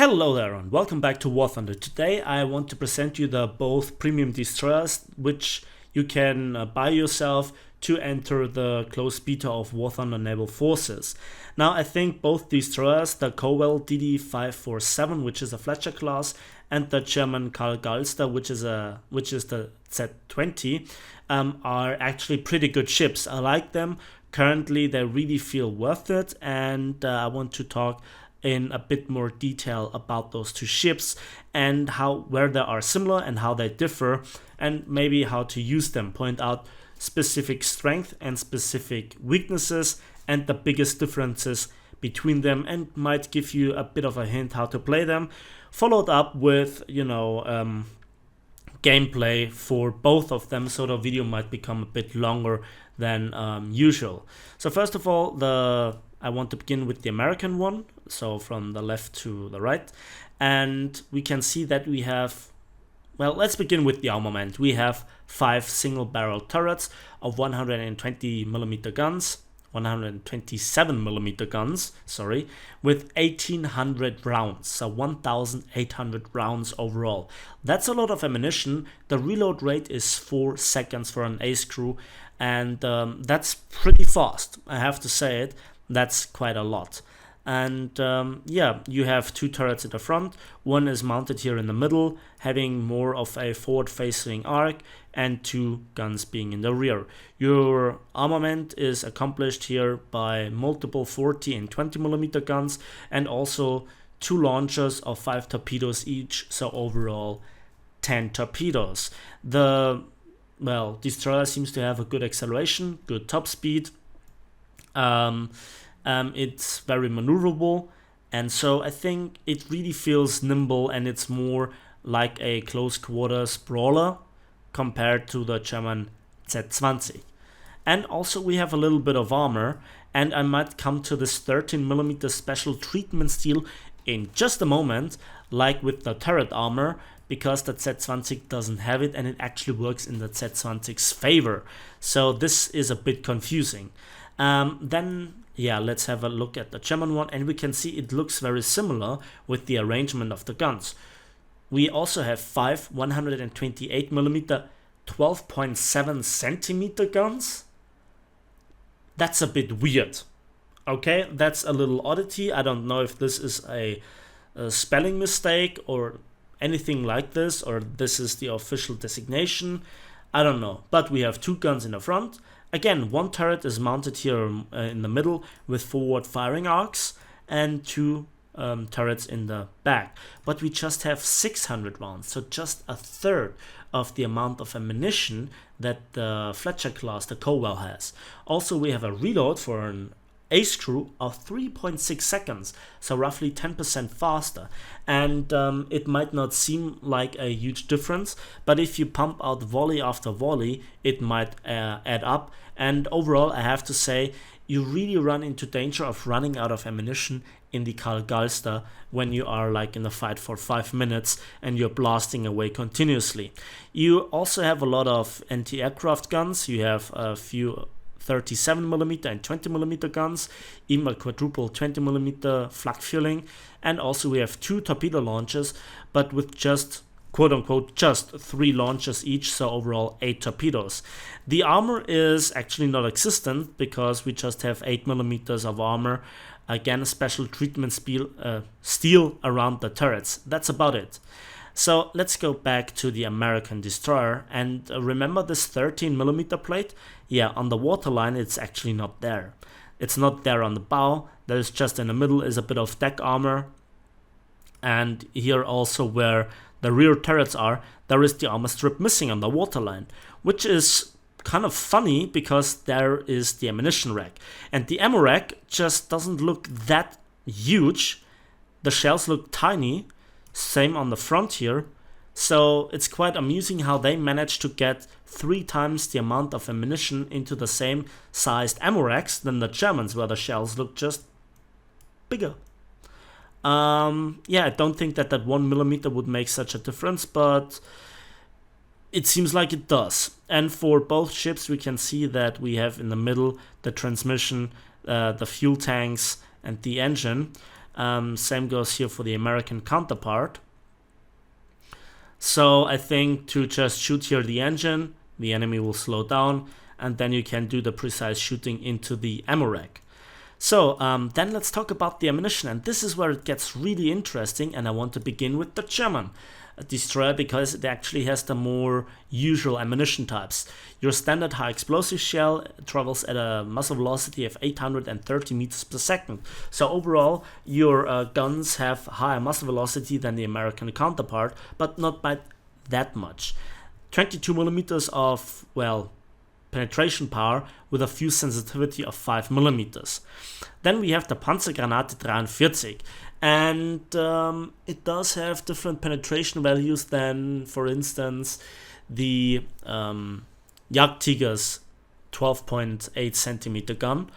Hello there and welcome back to War Thunder. Today I want to present you the both premium destroyers which you can buy yourself to enter the close beta of War Thunder Naval Forces. Now I think both destroyers, the Cowell DD547 which is a Fletcher class and the German Karl Galster which is the Z20 are actually pretty good ships. I like them. Currently they really feel worth it, and I want to talk in a bit more detail about those two ships and where they are similar and how they differ, and maybe how to use them, point out specific strength and specific weaknesses and the biggest differences between them, and might give you a bit of a hint how to play them, followed up with gameplay for both of them, so the video might become a bit longer than usual. So first of all, I want to begin with the American one, so from the left to the right, and we can see that we have, well, let's begin with the armament. We have 5 single barrel turrets of 120mm guns, 127mm guns, sorry, with 1800 rounds, so 1800 rounds overall. That's a lot of ammunition. The reload rate is 4 seconds for an ace crew, and that's pretty fast, I have to say it. That's quite a lot. And yeah, you have 2 turrets at the front. One is mounted here in the middle, having more of a forward-facing arc, and 2 guns being in the rear. Your armament is accomplished here by multiple 40 and 20mm guns, and also 2 launchers of 5 torpedoes each, so overall 10 torpedoes. The destroyer seems to have a good acceleration, good top speed. It's very maneuverable, and so I think it really feels nimble, and it's more like a close quarters brawler compared to the German Z20. And also we have a little bit of armor, and I might come to this 13mm special treatment steel in just a moment, like with the turret armor, because the Z20 doesn't have it, and it actually works in the Z20's favor. So this is a bit confusing. Then yeah, let's have a look at the German one, and we can see it looks very similar with the arrangement of the guns. We also have 5 128mm 12.7 centimeter guns. That's a bit weird. Okay, that's a little oddity. I don't know if this is a spelling mistake or anything like this, or this is the official designation. I don't know, but we have 2 guns in the front. Again, 1 turret is mounted here in the middle with forward firing arcs, and 2 turrets in the back. But we just have 600 rounds, so just a third of the amount of ammunition that the Fletcher class, the Cowell, has. Also, we have a reload for an ace crew of 3.6 seconds, so roughly 10% faster. And it might not seem like a huge difference, but if you pump out volley after volley, it might add up. And overall, I have to say, you really run into danger of running out of ammunition in the Karl Galster when you are like in a fight for 5 minutes and you're blasting away continuously. You also have a lot of anti-aircraft guns. You have a few 37mm and 20mm guns, even a quadruple 20mm flak fueling, and also we have 2 torpedo launchers, but with just quote-unquote just 3 launchers each, so overall 8 torpedoes. The armor is actually not existent because we just have 8mm of armor, again special treatment steel around the turrets. That's about it. So let's go back to the American destroyer, and remember this 13mm plate? Yeah, on the waterline it's actually not there. It's not there on the bow. There's just in the middle is a bit of deck armor, and here also where the rear turrets are, there is the armor strip missing on the waterline, which is kind of funny because there is the ammunition rack, and the ammo rack just doesn't look that huge. The shells look tiny. Same on the front here, so it's quite amusing how they managed to get 3 times the amount of ammunition into the same sized ammo racks than the Germans, where the shells look just bigger. Yeah, I don't think that 1mm would make such a difference, but it seems like it does. And for both ships we can see that we have in the middle the transmission, the fuel tanks and the engine. Same goes here for the American counterpart. So I think to just shoot here the engine, the enemy will slow down, and then you can do the precise shooting into the ammo rack. So then let's talk about the ammunition, and this is where it gets really interesting, and I want to begin with the German destroyer because it actually has the more usual ammunition types. Your standard high explosive shell travels at a muzzle velocity of 830 meters per second. So overall, your guns have higher muzzle velocity than the American counterpart, but not by that much. 22 millimeters of, well, penetration power with a fuse sensitivity of 5 millimeters. Then we have the Panzergranate 43, and it does have different penetration values than, for instance, the Jagdtiger's 12.8 centimeter gun.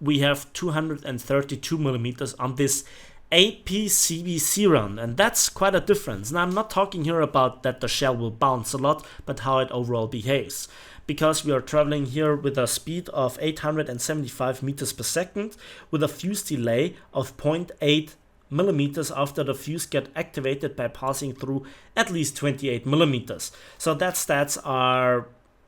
We have 232 millimeters on this APCBC round, and that's quite a difference. Now I'm not talking here about that the shell will bounce a lot, but how it overall behaves, because we are traveling here with a speed of 875 meters per second with a fuse delay of 0.8 millimeters after the fuse get activated by passing through at least 28 millimeters. So that stats are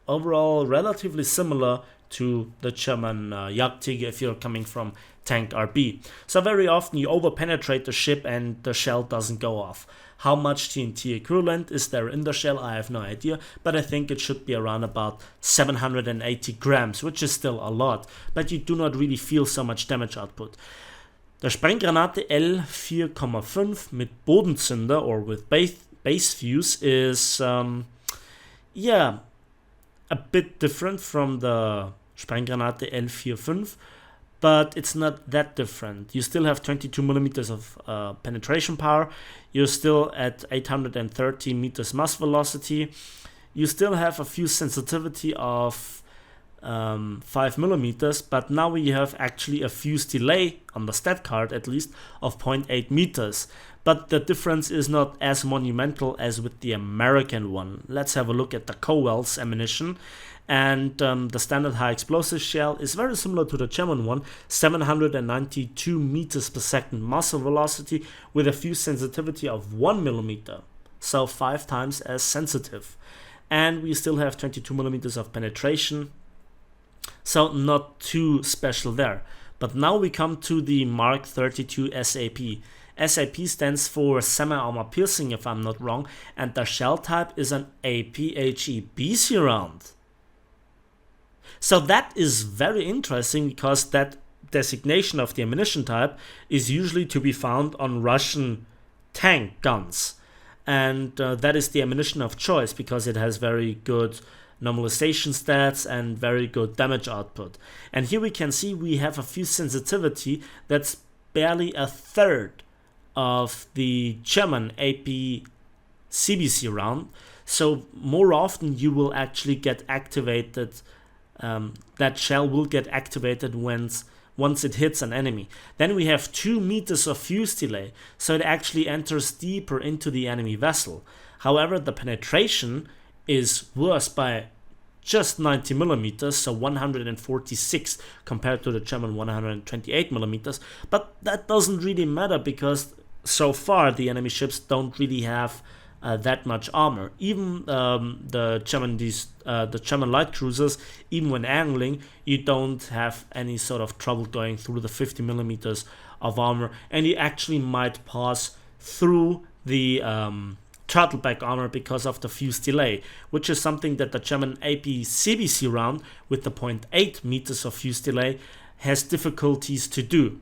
overall relatively similar to the German Jagdtiger if you're coming from Tank RB. So very often you overpenetrate the ship and the shell doesn't go off. How much TNT equivalent is there in the shell? I have no idea, but I think it should be around about 780 grams, which is still a lot, but you do not really feel so much damage output. The Sprenggranate L4,5 mit Bodenzünder or with base fuse is yeah, a bit different from the Sprenggranate L4,5, but it's not that different. You still have 22 millimeters of penetration power. You're still at 830 meters mass velocity. You still have a fuse sensitivity of 5 millimeters, but now we have actually a fuse delay on the stat card, at least, of 0.8 meters. But the difference is not as monumental as with the American one. Let's have a look at the Cowell's ammunition. And the standard high explosive shell is very similar to the German one, 792 meters per second muzzle velocity with a fuse sensitivity of 1 millimeter, so 5 times as sensitive. And we still have 22 millimeters of penetration, so not too special there. But now we come to the Mark 32 SAP. SAP stands for semi-armor piercing, if I'm not wrong, and the shell type is an APHE BC round. So that is very interesting because that designation of the ammunition type is usually to be found on Russian tank guns. And that is the ammunition of choice because it has very good normalization stats and very good damage output. And here we can see we have a fuse sensitivity that's barely a third of the German APCBC round. So more often you will actually get activated. That shell will get activated once it hits an enemy. Then we have 2 meters of fuse delay, so it actually enters deeper into the enemy vessel. However, the penetration is worse by just 90 millimeters, so 146 compared to the German 128 millimeters. But that doesn't really matter because so far the enemy ships don't really have that much armor. Even the German light cruisers, even when angling, you don't have any sort of trouble going through the 50 millimeters of armor, and you actually might pass through the turtleback armor because of the fuse delay, which is something that the German APCBC round with the 0.8 meters of fuse delay has difficulties to do.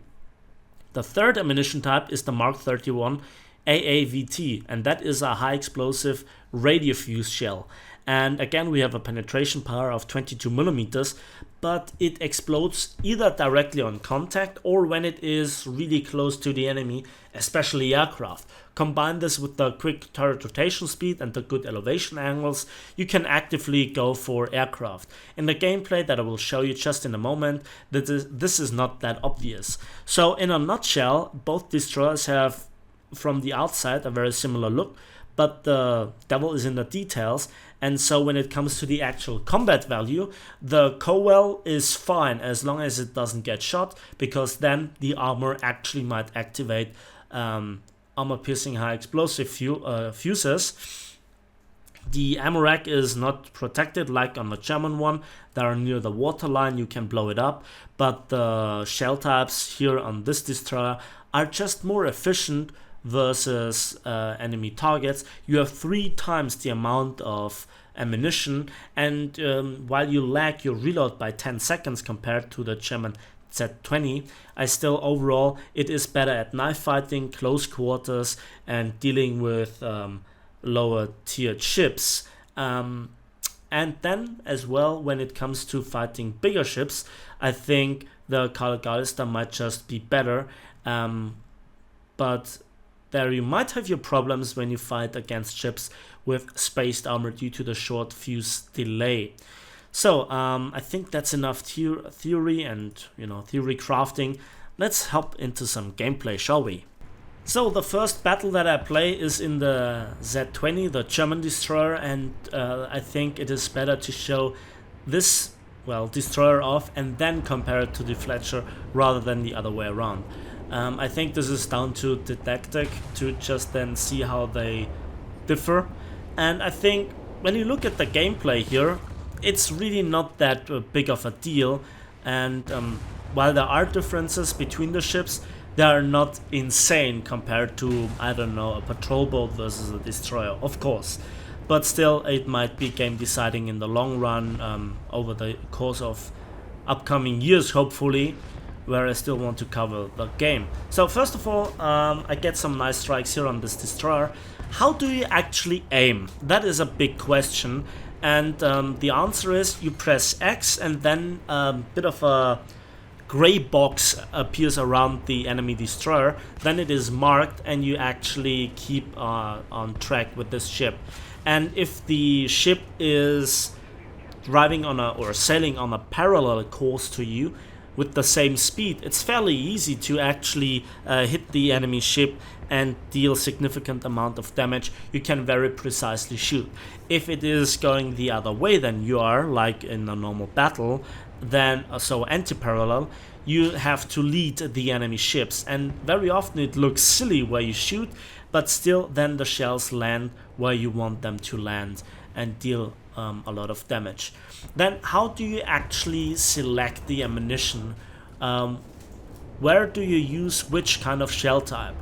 The third ammunition type is the Mark 31 AAVT, and that is a high explosive radio fuse shell. And again, we have a penetration power of 22 millimeters, but it explodes either directly on contact or when it is really close to the enemy, especially aircraft. Combine this with the quick turret rotation speed and the good elevation angles, you can actively go for aircraft. In the gameplay that I will show you just in a moment, this is not that obvious. So in a nutshell, both destroyers have from the outside a very similar look, but the devil is in the details. And so when it comes to the actual combat value, the Cowell is fine as long as it doesn't get shot, because then the armor actually might activate armor-piercing high-explosive fuses. The ammo rack is not protected like on the German one. They are near the waterline, you can blow it up, but the shell types here on this destroyer are just more efficient versus enemy targets. You have 3 times the amount of ammunition, and while you lag your reload by 10 seconds compared to the German Z20, I still overall it is better at knife fighting, close quarters, and dealing with lower tiered ships. And then as well, when it comes to fighting bigger ships, I think the Carl Gallister might just be better, but there you might have your problems when you fight against ships with spaced armor due to the short fuse delay. So I think that's enough theory and theory crafting. Let's hop into some gameplay, shall we? So the first battle that I play is in the Z20, the German destroyer, and I think it is better to show this destroyer off and then compare it to the Fletcher rather than the other way around. I think this is down to didactic to just then see how they differ, and I think when you look at the gameplay here, it's really not that big of a deal, and while there are differences between the ships, they are not insane compared to, I don't know, a patrol boat versus a destroyer, of course. But still, it might be game deciding in the long run, over the course of upcoming years, hopefully, where I still want to cover the game. So first of all, I get some nice strikes here on this destroyer. How do you actually aim? That is a big question. And the answer is you press X and then a bit of a gray box appears around the enemy destroyer, then it is marked and you actually keep on track with this ship. And if the ship is driving on or sailing on a parallel course to you with the same speed, it's fairly easy to actually hit the enemy ship and deal significant amount of damage. You can very precisely shoot. If it is going the other way than you are, like in a normal battle, then so anti-parallel, you have to lead the enemy ships, and very often it looks silly where you shoot, but still then the shells land where you want them to land and deal a lot of damage. Then how do you actually select the ammunition? Where do you use which kind of shell type?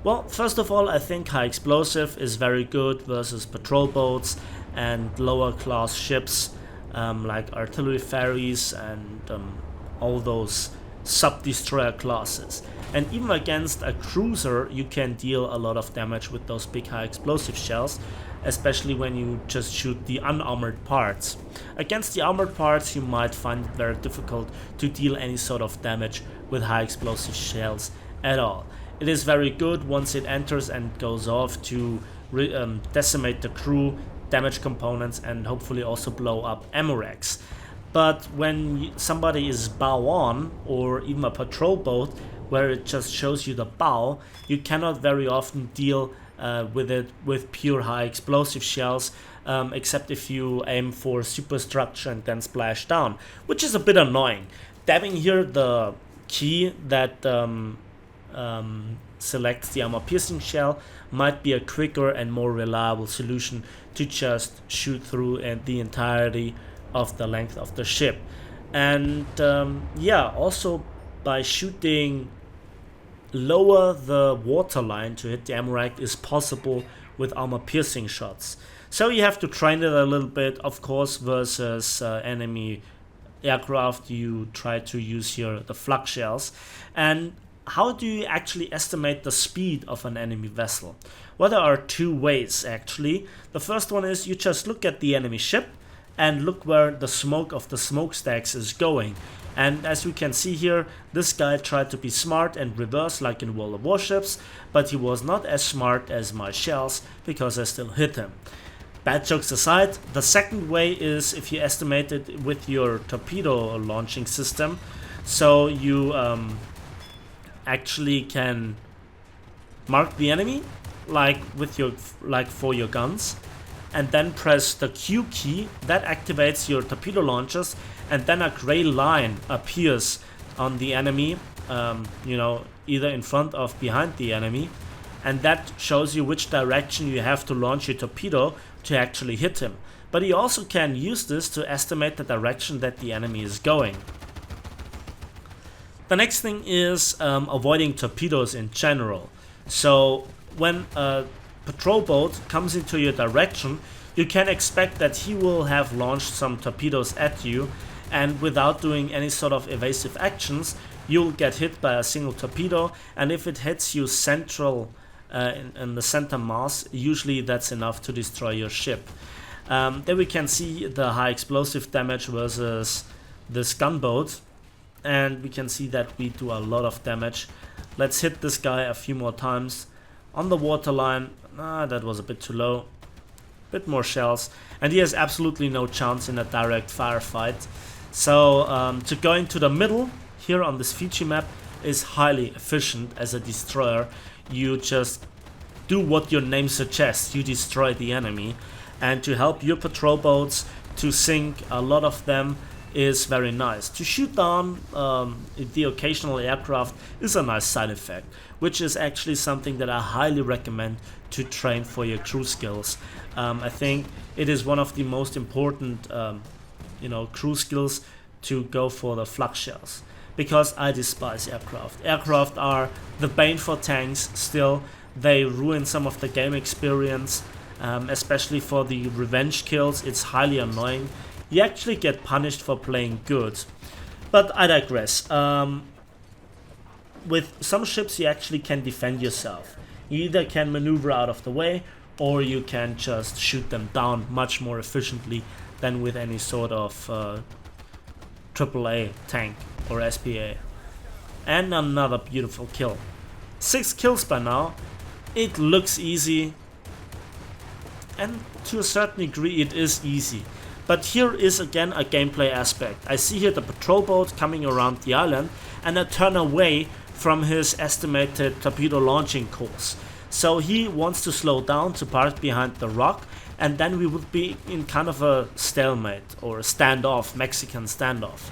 Well, first of all, I think high explosive is very good versus patrol boats and lower class ships, like artillery ferries and all those sub-destroyer classes. And even against a cruiser, you can deal a lot of damage with those big high explosive shells, especially when you just shoot the unarmored parts. Against the armored parts, you might find it very difficult to deal any sort of damage with high explosive shells at all. It is very good once it enters and goes off to decimate the crew, damage components, and hopefully also blow up ammo racks. But when somebody is bow on, or even a patrol boat where it just shows you the bow, you cannot very often deal with it with pure high explosive shells, except if you aim for superstructure and then splash down, which is a bit annoying. Dabbing here the key that selects the armor piercing shell might be a quicker and more reliable solution to just shoot through the entirety of the length of the ship. And yeah, also by shooting lower the waterline to hit the ammo rack is possible with armor piercing shots. So you have to train it a little bit, of course, versus enemy aircraft. You try to use here the flak shells. And how do you actually estimate the speed of an enemy vessel? Well, there are 2 ways actually. The first one is you just look at the enemy ship and look where the smoke of the smokestacks is going. And as you can see here, this guy tried to be smart and reverse like in World of Warships, but he was not as smart as my shells because I still hit him. Bad jokes aside, the second way is if you estimate it with your torpedo launching system. So you actually can mark the enemy like with your for your guns, and then press the Q key. That activates your torpedo launchers, and then a gray line appears on the enemy, you know, either in front or behind the enemy, and that shows you which direction you have to launch your torpedo to actually hit him. But you also can use this to estimate the direction that the enemy is going. The next thing is avoiding torpedoes in general. So when a patrol boat comes into your direction, you can expect that he will have launched some torpedoes at you, and without doing any sort of evasive actions, you'll get hit by a single torpedo, and if it hits you central in the center mass, usually that's enough to destroy your ship. There we can see the high explosive damage versus this gunboat, and we can see that we do a lot of damage. Let's hit this guy a few more times on the waterline. That was a bit too low. Bit more shells, and he has absolutely no chance in a direct firefight. So to go into the middle here on this Fiji map is highly efficient as a destroyer. You just do what your name suggests, you destroy the enemy, and to help your patrol boats to sink a lot of them is very nice. To shoot down the occasional aircraft is a nice side effect, which is actually something that I highly recommend to train for your crew skills. I think it is one of the most important crew skills to go for the flak shells, because I despise aircraft. Aircraft are the bane for tanks still. They ruin some of the game experience, especially for the revenge kills. It's highly annoying. You actually get punished for playing good. But I digress. With some ships you actually can defend yourself. You either can maneuver out of the way, or you can just shoot them down much more efficiently than with any sort of AAA tank or SPA. And another beautiful kill. 6 kills by now. It looks easy, and to a certain degree it is easy. But here is again a gameplay aspect. I see here the patrol boat coming around the island, and I turn away from his estimated torpedo launching course. So he wants to slow down to park behind the rock, and then we would be in kind of a stalemate or a standoff, Mexican standoff.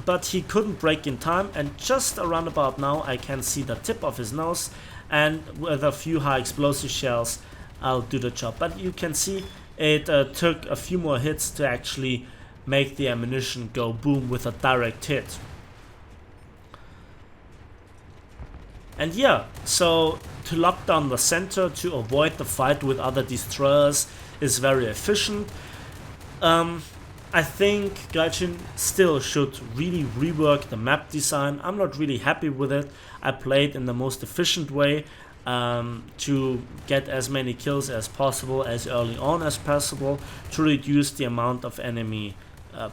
But he couldn't brake in time, and just around about now I can see the tip of his nose, and with a few high explosive shells I'll do the job. But you can see it took a few more hits to actually make the ammunition go boom with a direct hit. And yeah, so to lock down the center to avoid the fight with other destroyers is very efficient. I think Gaijin still should really rework the map design. I'm not really happy with it. I played in the most efficient way to get as many kills as possible, as early on as possible, to reduce the amount of enemy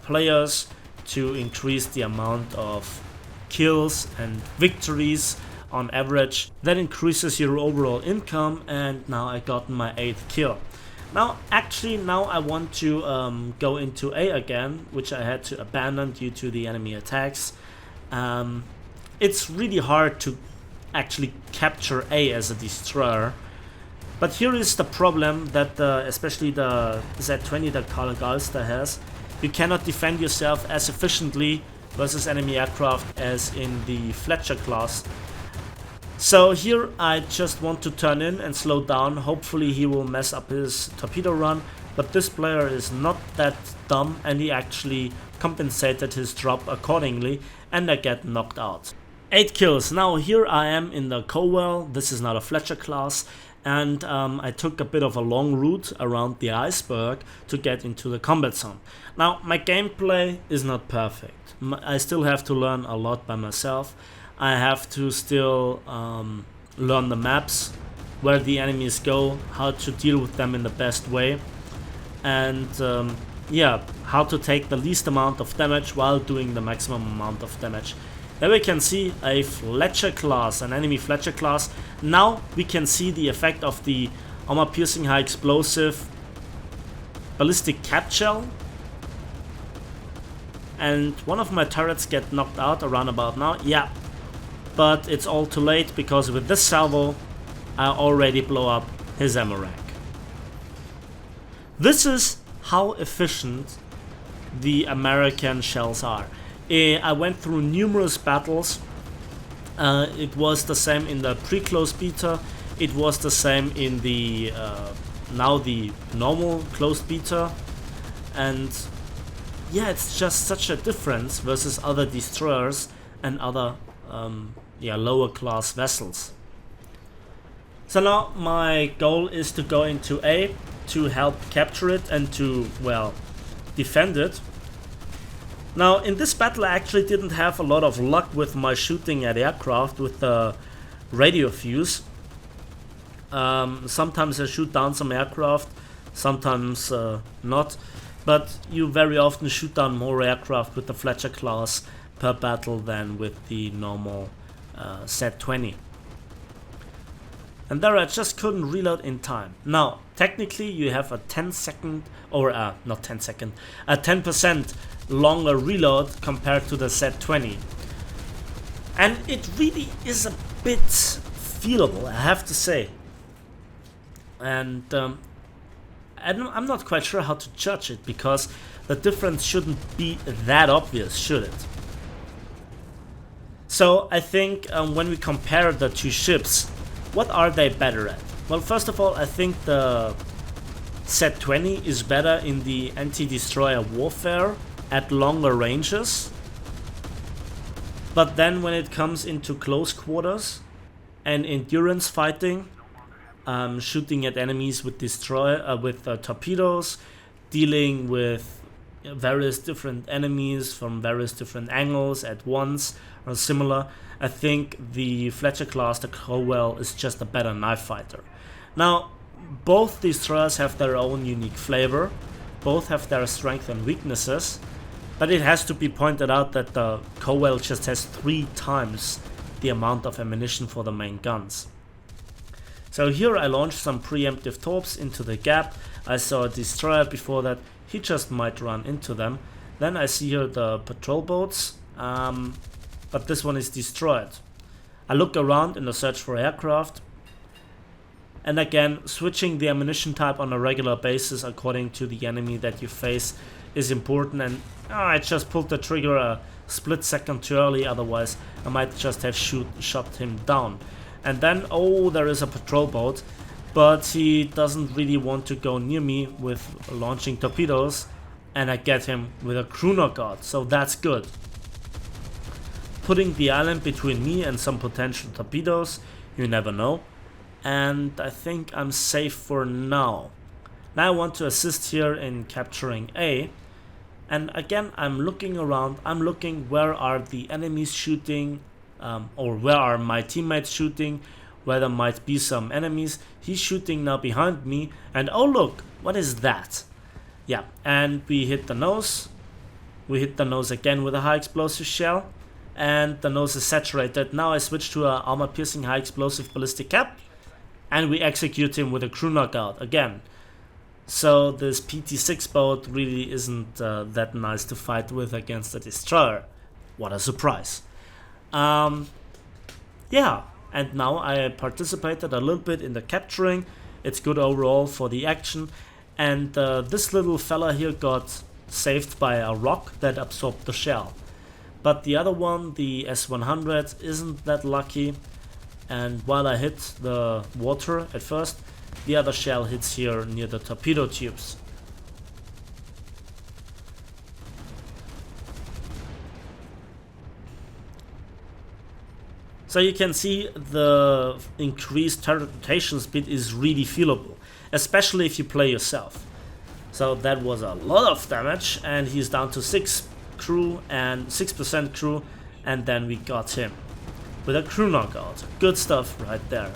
players, to increase the amount of kills and victories on average. That increases your overall income, and now I got my 8th kill. Now I want to go into A again, which I had to abandon due to the enemy attacks. It's really hard to actually capture A as a destroyer, but here is the problem that especially the Z20 that Carl Galster has. You cannot defend yourself as efficiently versus enemy aircraft as in the Fletcher class. So here I just want to turn in and slow down. Hopefully he will mess up his torpedo run, but this player is not that dumb, and he actually compensated his drop accordingly, and I get knocked out. 8 kills. Now here I am in the Cowell. This is not a Fletcher class, and I took a bit of a long route around the iceberg to get into the combat zone. Now my gameplay is not perfect. I still have to learn a lot by myself. I have to still learn the maps, where the enemies go, how to deal with them in the best way, and yeah, how to take the least amount of damage while doing the maximum amount of damage. There we can see a Fletcher class, an enemy Fletcher class. Now we can see the effect of the armor-piercing high explosive ballistic cap shell. And one of my turrets get knocked out around about now. Yeah, but it's all too late, because with this salvo I already blow up his ammo rack. This is how efficient the American shells are. I went through numerous battles. It was the same in the pre-closed beta. It was the same in the now the normal closed beta. And yeah, it's just such a difference versus other destroyers and other lower class vessels. So now my goal is to go into A to help capture it and to, well, defend it. Now in this battle I actually didn't have a lot of luck with my shooting at aircraft with the radio fuse. Sometimes I shoot down some aircraft, sometimes not, but you very often shoot down more aircraft with the Fletcher class per battle than with the normal Z-20. And there I just couldn't reload in time. Now, technically you have a 10% longer reload compared to the Z-20. And it really is a bit feelable, I have to say. And I'm not quite sure how to judge it, because the difference shouldn't be that obvious, should it? So I think when we compare the two ships, what are they better at? Well, first of all, I think the Z-20 is better in the anti-destroyer warfare at longer ranges. But then when it comes into close quarters and endurance fighting, shooting at enemies with torpedoes, dealing with various different enemies from various different angles at once or similar, I think the Fletcher class, the Crowell, is just a better knife fighter. Now, both destroyers have their own unique flavor, both have their strengths and weaknesses, but it has to be pointed out that the Crowell just has 3 times the amount of ammunition for the main guns. So here I launched some preemptive torps into the gap. I saw a destroyer before that, he just might run into them. Then I see here the patrol boats, but this one is destroyed. I look around in the search for aircraft, and again, switching the ammunition type on a regular basis according to the enemy that you face is important, and I just pulled the trigger a split second too early, otherwise I might just have shot him down. And then, oh, there is a patrol boat, but he doesn't really want to go near me with launching torpedoes, and I get him with a crew knockout, so that's good. Putting the island between me and some potential torpedoes, you never know, and I think I'm safe for now. Now I want to assist here in capturing A, and again I'm looking around, I'm looking where are the enemies shooting, or where are my teammates shooting, where there might be some enemies. He's shooting now behind me, and oh look, what is that? Yeah, and we hit the nose. We hit the nose again with a high explosive shell, and the nose is saturated. Now I switch to a armor piercing high explosive ballistic cap, and we execute him with a crew knockout again. So this PT-6 boat really isn't that nice to fight with against a destroyer. What a surprise. Yeah, and now I participated a little bit in the capturing. It's good overall for the action, and this little fella here got saved by a rock that absorbed the shell. But the other one, the S-100, isn't that lucky, and while I hit the water at first, the other shell hits here near the torpedo tubes. So you can see the increased turret rotation speed is really feelable, especially if you play yourself. So that was a lot of damage, and he's down to 6% crew, and then we got him with a crew knockout. Good stuff right there.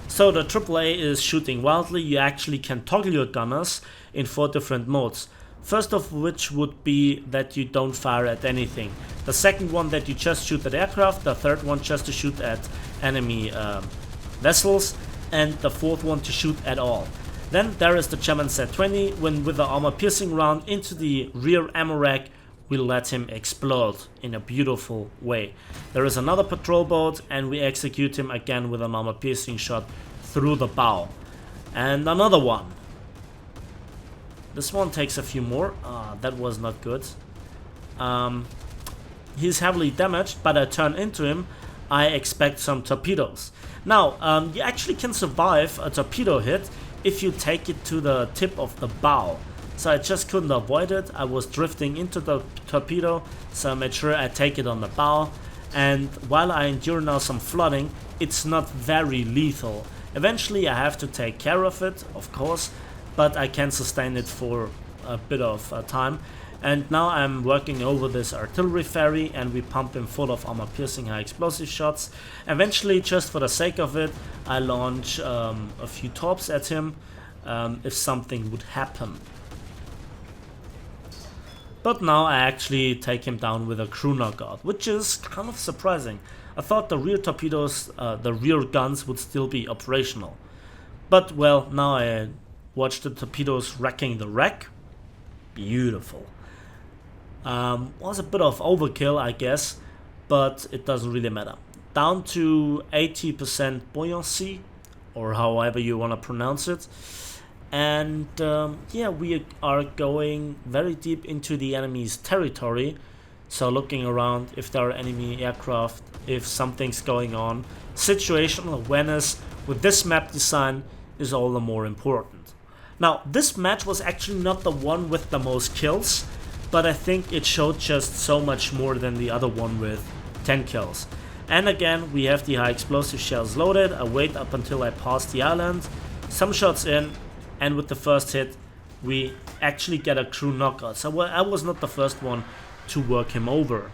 So the AAA is shooting wildly. You actually can toggle your gunners in 4 different modes. First of which would be that you don't fire at anything. The second one that you just shoot at aircraft. The third one just to shoot at enemy vessels. And the fourth one to shoot at all. Then there is the German Z-20, when with the armor piercing round into the rear ammo rack, we let him explode in a beautiful way. There is another patrol boat, and we execute him again with an armor piercing shot through the bow. And another one. This one takes a few more. That was not good. He's heavily damaged, but I turn into him. I expect some torpedoes. Now, you actually can survive a torpedo hit if you take it to the tip of the bow. So I just couldn't avoid it. I was drifting into the torpedo, so I made sure I take it on the bow. And while I endure now some flooding, it's not very lethal. Eventually I have to take care of it, of course, but I can sustain it for a bit of time. And now I'm working over this artillery ferry, and we pump him full of armor-piercing high explosive shots. Eventually, just for the sake of it, I launch a few torps at him if something would happen. But now I actually take him down with a crew knockout, which is kind of surprising. I thought the rear torpedoes, the rear guns would still be operational. But well, now I watch the torpedoes wrecking the wreck. Beautiful. Was a bit of overkill, I guess, but it doesn't really matter. Down to 80% buoyancy, or however you want to pronounce it. And yeah, we are going very deep into the enemy's territory. So looking around if there are enemy aircraft, if something's going on. Situational awareness with this map design is all the more important. Now, this match was actually not the one with the most kills, but I think it showed just so much more than the other one with 10 kills. And again, we have the high explosive shells loaded. I wait up until I pass the island, some shots in, and with the first hit we actually get a crew knockout. So I was not the first one to work him over.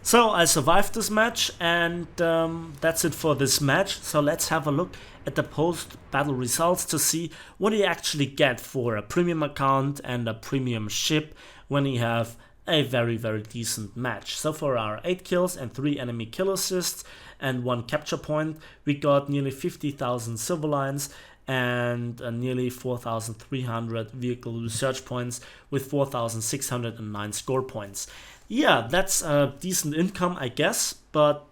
So I survived this match, and that's it for this match. So let's have a look at the post-battle results to see what you actually get for a premium account and a premium ship when you have a very decent match. So for our 8 kills and 3 enemy kill assists and 1 capture point, we got nearly 50,000 silver lines and nearly 4,300 vehicle research points with 4,609 score points. Yeah, that's a decent income, I guess, but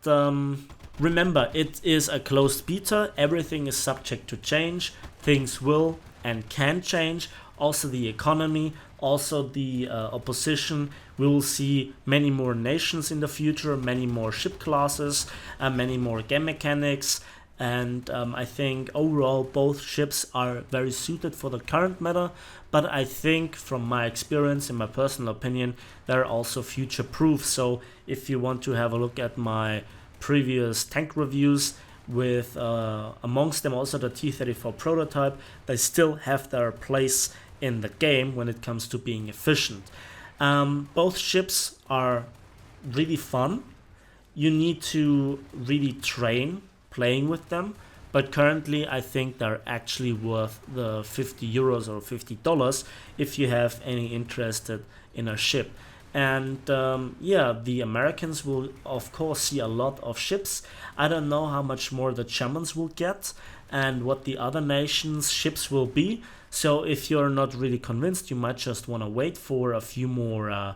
remember, it is a closed beta. Everything is subject to change. Things will and can change. Also the economy, also the opposition. We will see many more nations in the future, many more ship classes, many more game mechanics. And I think overall both ships are very suited for the current meta, but I think from my experience and my personal opinion, they're also future proof. So if you want to have a look at my previous tank reviews with amongst them also the T-34 prototype, they still have their place in the game when it comes to being efficient. Both ships are really fun. You need to really train playing with them, but currently I think they're actually worth the 50 euros or $50 if you have any interested in a ship. And yeah, the Americans will of course see a lot of ships. I don't know how much more the Germans will get and what the other nations' ships will be. So if you're not really convinced, you might just want to wait for a few more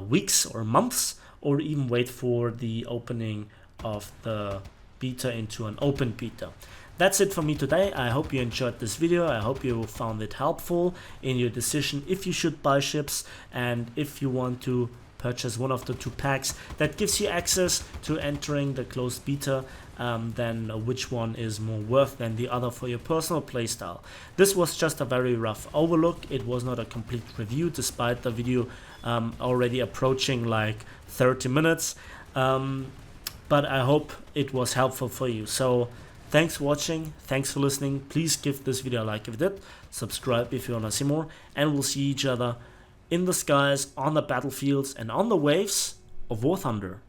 weeks or months, or even wait for the opening of the beta into an open beta. That's it for me today. I hope you enjoyed this video. I hope you found it helpful in your decision if you should buy ships and if you want to purchase one of the 2 packs that gives you access to entering the closed beta, then which one is more worth than the other for your personal playstyle. This was just a very rough overlook. It was not a complete review despite the video already approaching like 30 minutes. But I hope it was helpful for you. So thanks for watching, thanks for listening. Please give this video a like if you did, subscribe if you want to see more, and we'll see each other in the skies, on the battlefields, and on the waves of War Thunder.